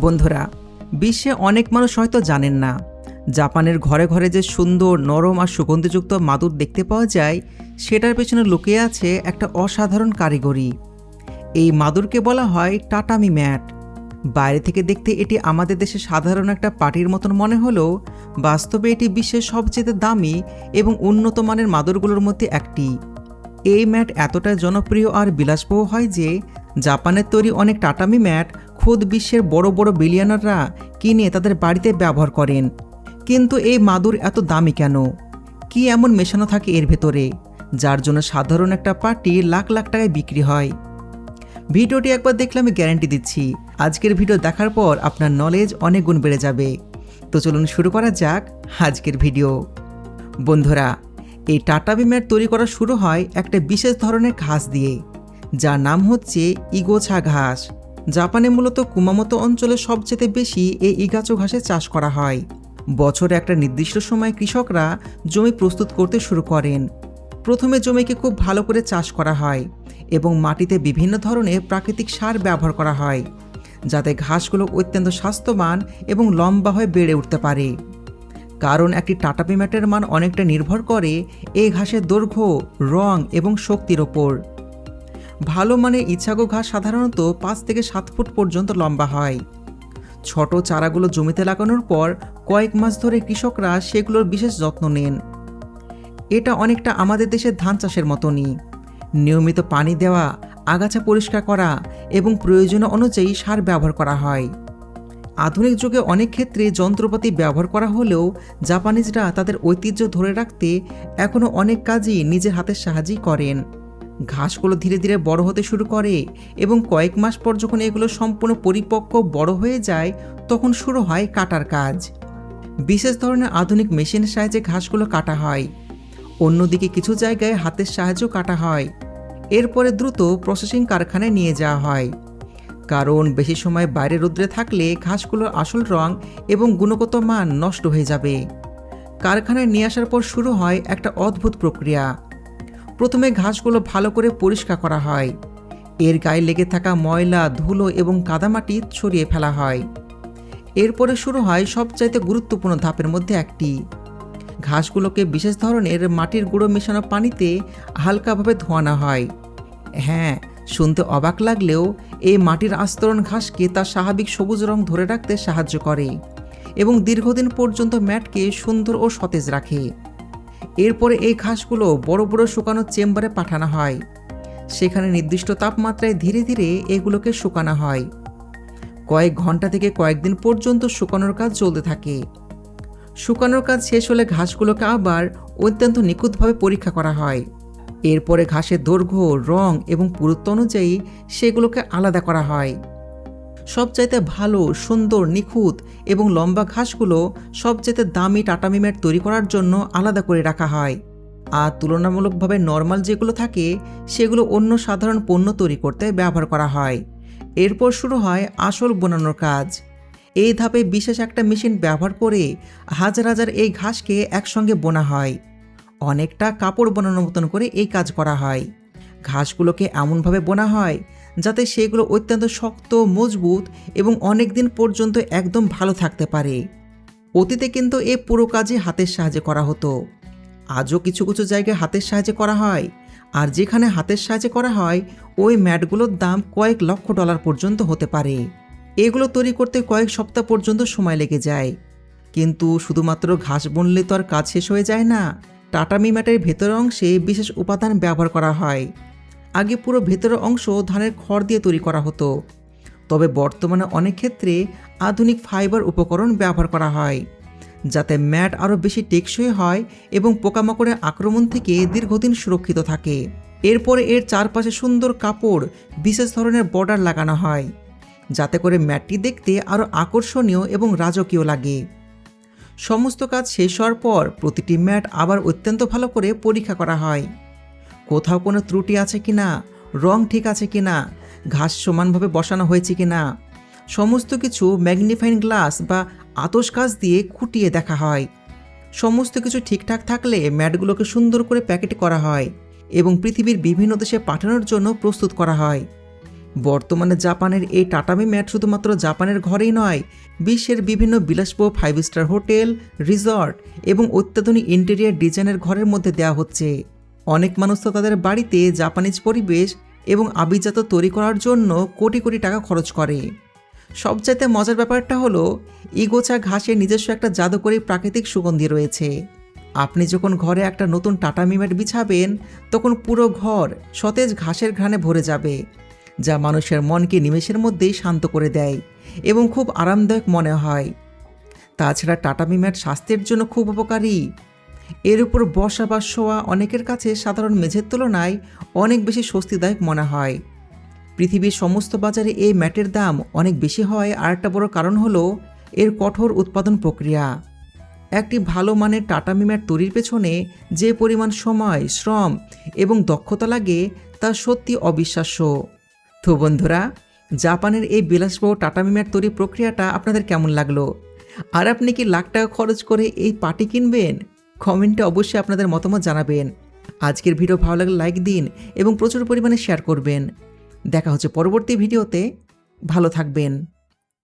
বন্ধুরা, বিশ্বে অনেক মানুষ হয়তো জানেন না, জাপানের ঘরে ঘরে যে সুন্দর, নরম আর সুগন্ধিযুক্ত মাদুর দেখতে পাওয়া যায়, সেটার পেছনে লুকিয়ে আছে একটা অসাধারণ কারিগরি। এই মাদুরকে বলা হয় টাটামি ম্যাট। বাইরে থেকে দেখতে এটি আমাদের দেশে সাধারণ একটা পাটির মতন মনে হলেও বাস্তবে এটি বিশ্বের সবচেয়ে দামি এবং উন্নত মানের মাদুরগুলোর মধ্যে একটি। এই ম্যাট এতটাই জনপ্রিয় আর বিলাসবহুল হয় যে জাপানের তৈরি অনেক টাটামি ম্যাট খোদ বিশ্বের বড় বড় বিলিয়নাররা কিনে তাদের বাড়িতে ব্যবহার করেন। কিন্তু এই মাদুর এত দামি কেন? কি এমন মেশানো থাকে এর ভেতরে, যার জন্য সাধারণ একটা পাটি লাখ লাখ টাকায় বিক্রি হয়? ভিডিওটি একবার দেখলে আমি গ্যারান্টি দিচ্ছি, আজকের ভিডিও দেখার পর আপনার নলেজ অনেক গুণ বেড়ে যাবে। তো চলুন শুরু করা যাক আজকের ভিডিও। বন্ধুরা, এই টাটামি ম্যাট তৈরি করা শুরু হয় একটা বিশেষ ধরনের ঘাস দিয়ে, যার নাম হচ্ছে ইগোছা ঘাস। জাপানে মূলত কুমামোতো অঞ্চলে সবচেয়ে বেশি এই ইগাচো ঘাসের চাষ করা হয়। বছরে একটা নির্দিষ্ট সময় কৃষকরা জমি প্রস্তুত করতে শুরু করেন। প্রথমে জমিকে খুব ভালো করে চাষ করা হয় এবং মাটিতে বিভিন্ন ধরনের প্রাকৃতিক সার ব্যবহার করা হয়, যাতে ঘাসগুলো অত্যন্ত স্বাস্থ্যবান এবং লম্বা হয়ে বেড়ে উঠতে পারে। কারণ একটি টাটামি ম্যাটের মান অনেকটা নির্ভর করে এই ঘাসের দৈর্ঘ্য, রং এবং শক্তির ওপর। ভালো মানের ইচাগো ঘাস সাধারণত 5 থেকে 7 ফুট পর্যন্ত লম্বা হয়। ছোট চারাগুলো জমিতে লাগানোর পর কয়েক মাস ধরে কৃষকরা সেগুলোর বিশেষ যত্ন নেন। এটা অনেকটা আমাদের দেশের ধান চাষের মতনই। নিয়মিত পানি দেওয়া, আগাছা পরিষ্কার করা এবং প্রয়োজন অনুযায়ী সার ব্যবহার করা হয়। আধুনিক যুগে অনেক ক্ষেত্রে যন্ত্রপাতি ব্যবহার করা হলেও জাপানিজরা তাদের ঐতিহ্য ধরে রাখতে এখনও অনেক কাজই নিজের হাতের সাহায্যেই করেন। ঘাসগুলো ধীরে ধীরে বড় হতে শুরু করে এবং কয়েক মাস পর যখন এগুলো সম্পূর্ণ পরিপক্ক বড় হয়ে যায়, তখন শুরু হয় কাটার কাজ। বিশেষ ধরনের আধুনিক মেশিনের সাহায্যে ঘাসগুলো কাটা হয়। অন্যদিকে কিছু জায়গায় হাতের সাহায্যেও কাটা হয়। এরপরে দ্রুত প্রসেসিং কারখানায় নিয়ে যাওয়া হয়। কারণ বেশি সময় বাইরে রোদ্রে থাকলে ঘাসগুলোর আসল রং এবং গুণগত মান নষ্ট হয়ে যাবে। কারখানায় নিয়ে আসার পর শুরু হয় একটা অদ্ভুত প্রক্রিয়া। প্রথমে ঘাসগুলো ভালো করে পরিষ্কার করা হয়। এর গায়ে লেগে থাকা ময়লা, ধুলো এবং কাদামাটি ছড়িয়ে ফেলা হয়। এরপরে শুরু হয় সবচাইতে গুরুত্বপূর্ণ ধাপের মধ্যে একটি। ঘাসগুলোকে বিশেষ ধরনের মাটির গুঁড়ো মেশানো পানিতে হালকাভাবে ধোয়ানো হয়। হ্যাঁ, শুনতে অবাক লাগলেও এই মাটির আস্তরণ ঘাসকে তার স্বাভাবিক সবুজ রং ধরে রাখতে সাহায্য করে এবং দীর্ঘদিন পর্যন্ত ম্যাটকে সুন্দর ও সতেজ রাখে। এরপরে এই ঘাসগুলো বড় বড় শুকানোর চেম্বারে পাঠানো হয়। সেখানে নির্দিষ্ট তাপমাত্রায় ধীরে ধীরে এগুলোকে শুকানো হয়। কয়েক ঘন্টা থেকে কয়েকদিন পর্যন্ত শুকানোর কাজ চলতে থাকে। শুকানোর কাজ শেষ হলে ঘাসগুলোকে আবার অত্যন্ত নিখুঁতভাবে পরীক্ষা করা হয়। এরপরে ঘাসের দৈর্ঘ্য, রং এবং পুরুত্ব অনুযায়ী সেগুলোকে আলাদা করা হয়। সবচাইতে ভালো, সুন্দর, নিখুঁত এবং লম্বা ঘাসগুলো সবচাইতে দামি টাটামি ম্যাট তৈরি করার জন্য আলাদা করে রাখা হয়। আর তুলনামূলকভাবে নর্মাল যেগুলো থাকে সেগুলো অন্য সাধারণ পণ্য তৈরি করতে ব্যবহার করা হয়। এরপর শুরু হয় আসল বোনানোর কাজ। এই ধাপে বিশেষ একটা মেশিন ব্যবহার করে হাজার হাজার এই ঘাসকে একসঙ্গে বোনা হয়। অনেকটা কাপড় বোনানোর মতন করে এই কাজ করা হয়। ঘাসগুলোকে এমনভাবে বোনা হয় যাতে সেগুলো অত্যন্ত শক্ত, মজবুত এবং অনেক দিন পর্যন্ত একদম ভালো থাকতে পারে। অতীতে কিন্তু এই পুরো কাজই হাতের সাহায্যে করা হতো। আজও কিছু কিছু জায়গায় হাতের সাহায্যে করা হয়। আর যেখানে হাতের সাহায্যে করা হয়, ওই ম্যাটগুলোর দাম কয়েক লক্ষ ডলার পর্যন্ত হতে পারে। এগুলো তৈরি করতে কয়েক সপ্তাহ পর্যন্ত সময় লেগে যায়। কিন্তু শুধুমাত্র ঘাস বুনলে তো আর কাজ শেষ হয়ে যায় না। টাটামি ম্যাটের ভেতরের অংশে বিশেষ উপাদান ব্যবহার করা হয়। আগে পুরো ভেতরের অংশ ধানের খড় দিয়ে তৈরি করা হতো, তবে বর্তমানে অনেক ক্ষেত্রে আধুনিক ফাইবার উপকরণ ব্যবহার করা হয়, যাতে ম্যাট আরও বেশি টেকসই হয় এবং পোকামাকড়ের আক্রমণ থেকে দীর্ঘদিন সুরক্ষিত থাকে। এরপরে এর চারপাশে সুন্দর কাপড়, বিশেষ ধরনের বর্ডার লাগানো হয়, যাতে করে ম্যাটটি দেখতে আরও আকর্ষণীয় এবং রাজকীয় লাগে। সমস্ত কাজ শেষ হওয়ার পর প্রতিটি ম্যাট আবার অত্যন্ত ভালো করে পরীক্ষা করা হয়। কোথাও কোনো ত্রুটি আছে কিনা, রং ঠিক আছে কিনা, ঘাস সমানভাবে বসানো হয়েছে কিনা, সমস্ত কিছু ম্যাগনিফাইং গ্লাস বা আতশ কাঁচ দিয়ে খুঁটিয়ে দেখা হয়। সমস্ত কিছু ঠিকঠাক থাকলে ম্যাটগুলোকে সুন্দর করে প্যাকেট করা হয় এবং পৃথিবীর বিভিন্ন দেশে পাঠানোর জন্য প্রস্তুত করা হয়। বর্তমানে জাপানের এই টাটামি ম্যাট শুধুমাত্র জাপানের ঘরেই নয়, বিশ্বের বিভিন্ন বিলাসবহুল 5 স্টার হোটেল, রিসর্ট এবং অত্যাধুনিক ইন্টেরিয়ার ডিজাইনের ঘরের মধ্যে দেওয়া হচ্ছে। অনেক মানুষ তো তাদের বাড়িতে জাপানিজ পরিবেশ এবং আভিজাত্য তৈরি করার জন্য কোটি কোটি টাকা খরচ করে। সবচাইতে মজার ব্যাপারটা হলো ইগোচা ঘাসের নিজস্ব একটা জাদুকরী প্রাকৃতিক সুগন্ধি রয়েছে। আপনি যখন ঘরে একটা নতুন টাটামি ম্যাট বিছাবেন, তখন পুরো ঘর সতেজ ঘাসের ঘ্রাণে ভরে যাবে, যা মানুষের মনকে নিমেষের মধ্যেই শান্ত করে দেয় এবং খুব আরামদায়ক মনে হয়। তাছাড়া টাটামি ম্যাট স্বাস্থ্যের জন্য খুব উপকারী। এর উপর বসা বা শোয়া অনেকের কাছে সাধারণ মেঝের তুলনায় অনেক বেশি স্বস্তিদায়ক মনে হয়। পৃথিবীর সমস্ত বাজারে এই ম্যাটের দাম অনেক বেশি হয়, আর একটা বড় কারণ হলো এর কঠোর উৎপাদন প্রক্রিয়া। একটি ভালো মানের টাটামি ম্যাট তৈরির পেছনে যে পরিমাণ সময়, শ্রম এবং দক্ষতা লাগে তা সত্যি অবিশ্বাস্য। তো বন্ধুরা, জাপানের এই বিলাসবহুল টাটামি ম্যাট তৈরির প্রক্রিয়াটা আপনাদের কেমন লাগলো? আর আপনি কি লাখ টাকা খরচ করে এই পাটি কিনবেন? কমেন্টে অবশ্যই আপনাদের মতামত জানাবেন। আজকের ভিডিও ভালো লাগলে লাইক দিন এবং প্রচুর পরিমাণে শেয়ার করবেন। দেখা হচ্ছে পরবর্তী ভিডিওতে। ভালো থাকবেন।